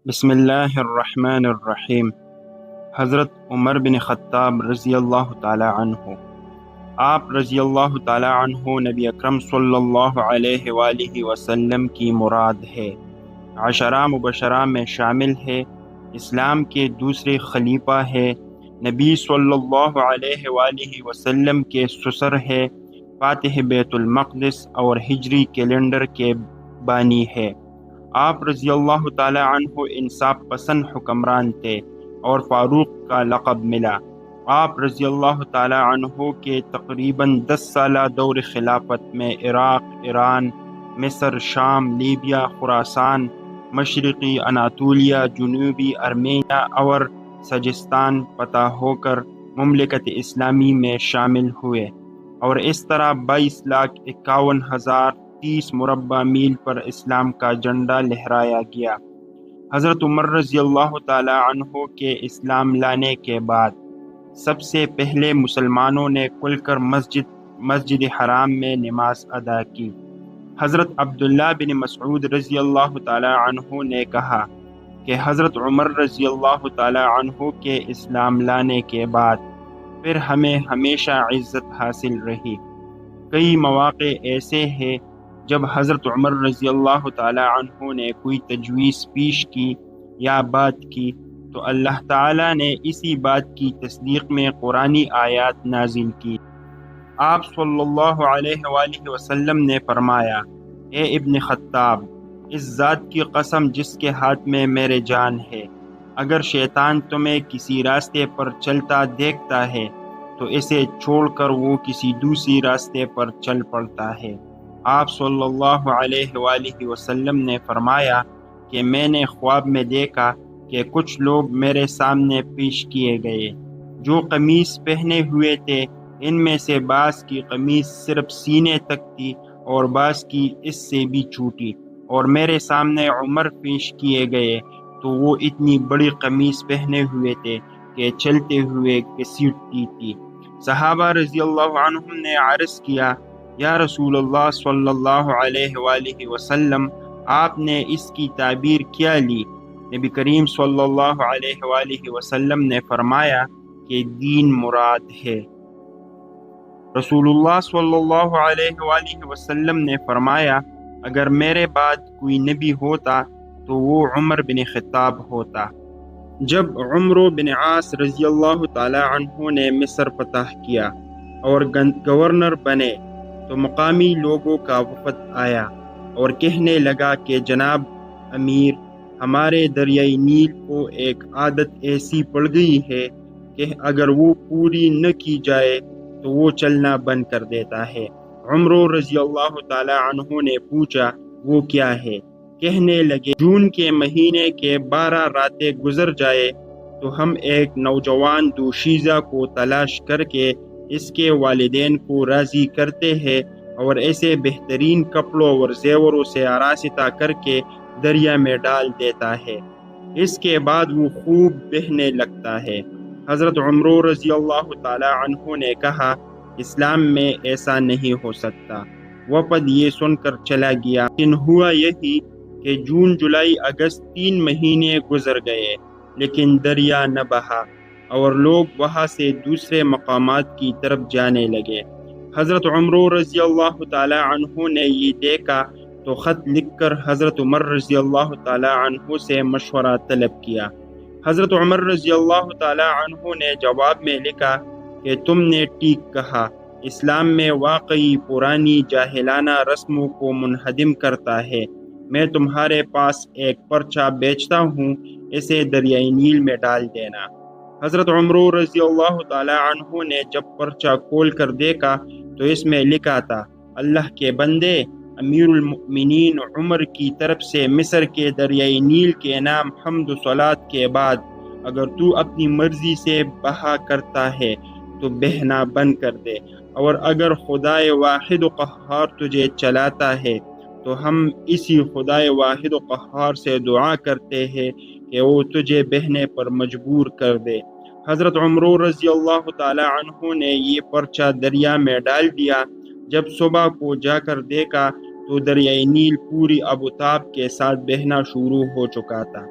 بسم اللہ الرحمن الرحیم۔ حضرت عمر بن خطاب رضی اللہ تعالی عنہ، آپ رضی اللہ تعالی عنہ نبی اکرم صلی اللہ علیہ وآلہ وسلم کی مراد ہے، عشرہ مبشرہ میں شامل ہے، اسلام کے دوسرے خلیفہ ہے، نبی صلی اللہ علیہ وآلہ وسلم کے سسر ہے، فاتح بیت المقدس اور ہجری کیلنڈر کے بانی ہے۔ آپ رضی اللہ تعالی عنہ انصاف پسند حکمران تھے اور فاروق کا لقب ملا۔ آپ رضی اللہ تعالی عنہ کے تقریباً 10 سالہ دور خلافت میں عراق، ایران، مصر، شام، لیبیا، خراسان، مشرقی اناطولیہ، جنوبی ارمینیا اور سجستان فتح ہو کر مملکت اسلامی میں شامل ہوئے، اور اس طرح 22,51,030 مربع میل پر اسلام کا جھنڈا لہرایا گیا۔ حضرت عمر رضی اللہ تعالی عنہ کے اسلام لانے کے بعد سب سے پہلے مسلمانوں نے کھل کر مسجد حرام میں نماز ادا کی۔ حضرت عبداللہ بن مسعود رضی اللہ تعالی عنہ نے کہا کہ حضرت عمر رضی اللہ تعالی عنہ کے اسلام لانے کے بعد پھر ہمیں ہمیشہ عزت حاصل رہی۔ کئی مواقع ایسے ہیں جب حضرت عمر رضی اللہ تعالی عنہ نے کوئی تجویز پیش کی یا بات کی تو اللہ تعالی نے اسی بات کی تصدیق میں قرآنی آیات نازل کی۔ آپ صلی اللہ علیہ وآلہ وسلم نے فرمایا، اے ابن خطاب، اس ذات کی قسم جس کے ہاتھ میں میرے جان ہے، اگر شیطان تمہیں کسی راستے پر چلتا دیکھتا ہے تو اسے چھوڑ کر وہ کسی دوسری راستے پر چل پڑتا ہے۔ آپ صلی اللہ علیہ وآلہ وسلم نے فرمایا کہ میں نے خواب میں دیکھا کہ کچھ لوگ میرے سامنے پیش کیے گئے جو قمیص پہنے ہوئے تھے، ان میں سے بعض کی قمیص صرف سینے تک تھی اور بعض کی اس سے بھی چھوٹی، اور میرے سامنے عمر پیش کیے گئے تو وہ اتنی بڑی قمیص پہنے ہوئے تھے کہ چلتے ہوئے گھسیٹتی تھی۔ صحابہ رضی اللہ عنہم نے عرض کیا، یا رسول اللہ صلی اللہ علیہ وآلہ وسلم، آپ نے اس کی تعبیر کیا لی؟ نبی کریم صلی اللہ علیہ وآلہ وسلم نے فرمایا کہ دین مراد ہے۔ رسول اللہ صلی اللہ علیہ وآلہ وسلم نے فرمایا، اگر میرے بعد کوئی نبی ہوتا تو وہ عمر بن خطاب ہوتا۔ جب عمرو بن عاص رضی اللہ تعالی عنہ نے مصر فتح کیا اور گورنر بنے تو مقامی لوگوں کا وفد آیا اور کہنے لگا کہ جناب امیر، ہمارے دریائے نیل کو ایک عادت ایسی پڑ گئی ہے کہ اگر وہ پوری نہ کی جائے تو وہ چلنا بند کر دیتا ہے۔ عمرو رضی اللہ تعالی عنہ نے پوچھا، وہ کیا ہے؟ کہنے لگے، جون کے مہینے کے 12 راتیں گزر جائے تو ہم ایک نوجوان دوشیزہ کو تلاش کر کے اس کے والدین کو راضی کرتے ہیں اور ایسے بہترین کپڑوں اور زیوروں سے آراستہ کر کے دریا میں ڈال دیتا ہے، اس کے بعد وہ خوب بہنے لگتا ہے۔ حضرت عمرو رضی اللہ تعالی عنہ نے کہا، اسلام میں ایسا نہیں ہو سکتا۔ وفد یہ سن کر چلا گیا، لیکن ہوا یہی کہ جون، جولائی، اگست 3 مہینے گزر گئے لیکن دریا نہ بہا اور لوگ وہاں سے دوسرے مقامات کی طرف جانے لگے۔ حضرت عمرو رضی اللہ تعالی عنہ نے یہ دیکھا تو خط لکھ کر حضرت عمر رضی اللہ تعالی عنہ سے مشورہ طلب کیا۔ حضرت عمر رضی اللہ تعالی عنہ نے جواب میں لکھا کہ تم نے ٹھیک کہا، اسلام میں واقعی پرانی جاہلانہ رسموں کو منہدم کرتا ہے۔ میں تمہارے پاس ایک پرچہ بیچتا ہوں، اسے دریائے نیل میں ڈال دینا۔ حضرت عمرو رضی اللہ تعالی عنہ نے جب پرچہ کھول کر دیکھا تو اس میں لکھا تھا، اللہ کے بندے، امیر المؤمنین عمر کی طرف سے مصر کے دریائے نیل کے نام حمد و صلات کے بعد اگر تو اپنی مرضی سے بہا کرتا ہے تو بہنا بند کر دے، اور اگر خدائے واحد و قہار تجھے چلاتا ہے تو ہم اسی خدائے واحد و قہار سے دعا کرتے ہیں کہ وہ تجھے بہنے پر مجبور کر دے۔ حضرت عمرو رضی اللہ تعالی عنہ نے یہ پرچہ دریا میں ڈال دیا۔ جب صبح کو جا کر دیکھا تو دریائے نیل پوری آب و تاب کے ساتھ بہنا شروع ہو چکا تھا۔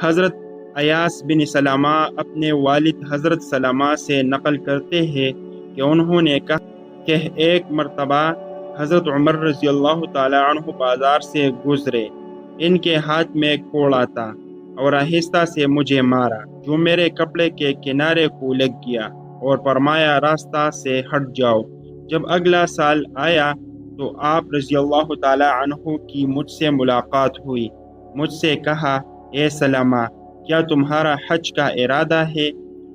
حضرت ایاس بن سلمہ اپنے والد حضرت سلمہ سے نقل کرتے ہیں کہ انہوں نے کہا کہ ایک مرتبہ حضرت عمر رضی اللہ تعالی عنہ بازار سے گزرے، ان کے ہاتھ میں ایک کوڑا تھا اور آہستہ سے مجھے مارا جو میرے کپڑے کے کنارے کو لگ گیا، اور فرمایا راستہ سے ہٹ جاؤ۔ جب اگلا سال آیا تو آپ رضی اللہ تعالی عنہ کی مجھ سے ملاقات ہوئی۔ مجھ سے کہا، اے سلمہ، کیا تمہارا حج کا ارادہ ہے؟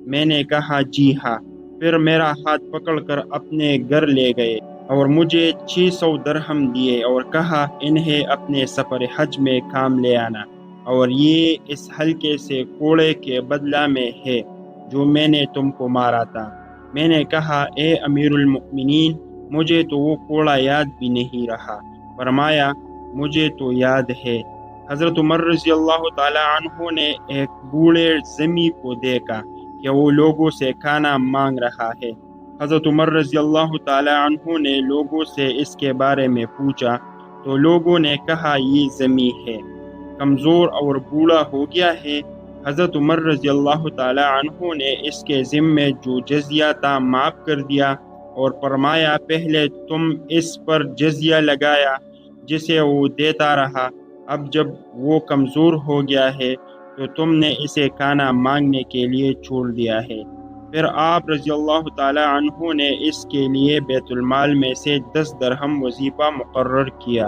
میں نے کہا، جی ہاں۔ پھر میرا ہاتھ پکڑ کر اپنے گھر لے گئے اور مجھے 600 درہم دیے اور کہا انہیں اپنے سفر حج میں کام لے آنا، اور یہ اس ہلکے سے کوڑے کے بدلہ میں ہے جو میں نے تم کو مارا تھا۔ میں نے کہا، اے امیر المؤمنین، مجھے تو وہ کوڑا یاد بھی نہیں رہا۔ فرمایا، مجھے تو یاد ہے۔ حضرت عمر رضی اللہ تعالی عنہ نے ایک بوڑھے زمیں کو دیکھا کہ وہ لوگوں سے کھانا مانگ رہا ہے۔ حضرت عمر رضی اللہ تعالی عنہ نے لوگوں سے اس کے بارے میں پوچھا تو لوگوں نے کہا، یہ زمیں ہے، کمزور اور بوڑھا ہو گیا ہے۔ حضرت عمر رضی اللہ تعالی عنہ نے اس کے ذمے جو جزیہ تھا معاف کر دیا اور فرمایا، پہلے تم اس پر جزیہ لگایا جسے وہ دیتا رہا، اب جب وہ کمزور ہو گیا ہے تو تم نے اسے کھانا مانگنے کے لیے چھوڑ دیا ہے۔ پھر آپ رضی اللہ تعالی عنہ نے اس کے لیے بیت المال میں سے 10 درہم وظیفہ مقرر کیا۔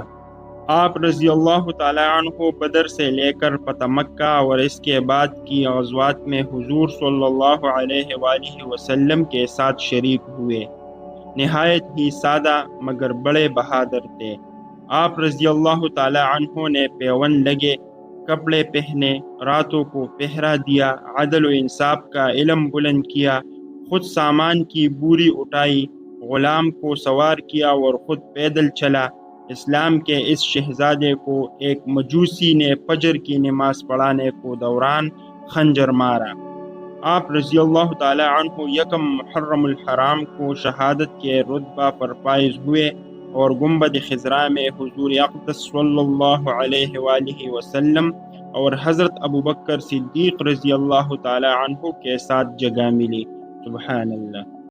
آپ رضی اللہ تعالی عنہ بدر سے لے کر فتح مکہ اور اس کے بعد کی غزوات میں حضور صلی اللہ علیہ وآلہ وسلم کے ساتھ شریک ہوئے۔ نہایت ہی سادہ مگر بڑے بہادر تھے۔ آپ رضی اللہ تعالی عنہ نے پیوند لگے کپڑے پہنے، راتوں کو پہرا دیا، عدل و انصاف کا علم بلند کیا، خود سامان کی بوری اٹھائی، غلام کو سوار کیا اور خود پیدل چلا۔ اسلام کے اس شہزادے کو ایک مجوسی نے فجر کی نماز پڑھانے کو دوران خنجر مارا۔ آپ رضی اللہ تعالی عنہ یکم محرم الحرام کو شہادت کے رتبہ پر فائز ہوئے اور گنبد خضراء میں حضور اقدس صلی اللہ علیہ وآلہ وسلم اور حضرت ابوبکر صدیق رضی اللہ تعالی عنہ کے ساتھ جگہ ملی۔ سبحان اللہ۔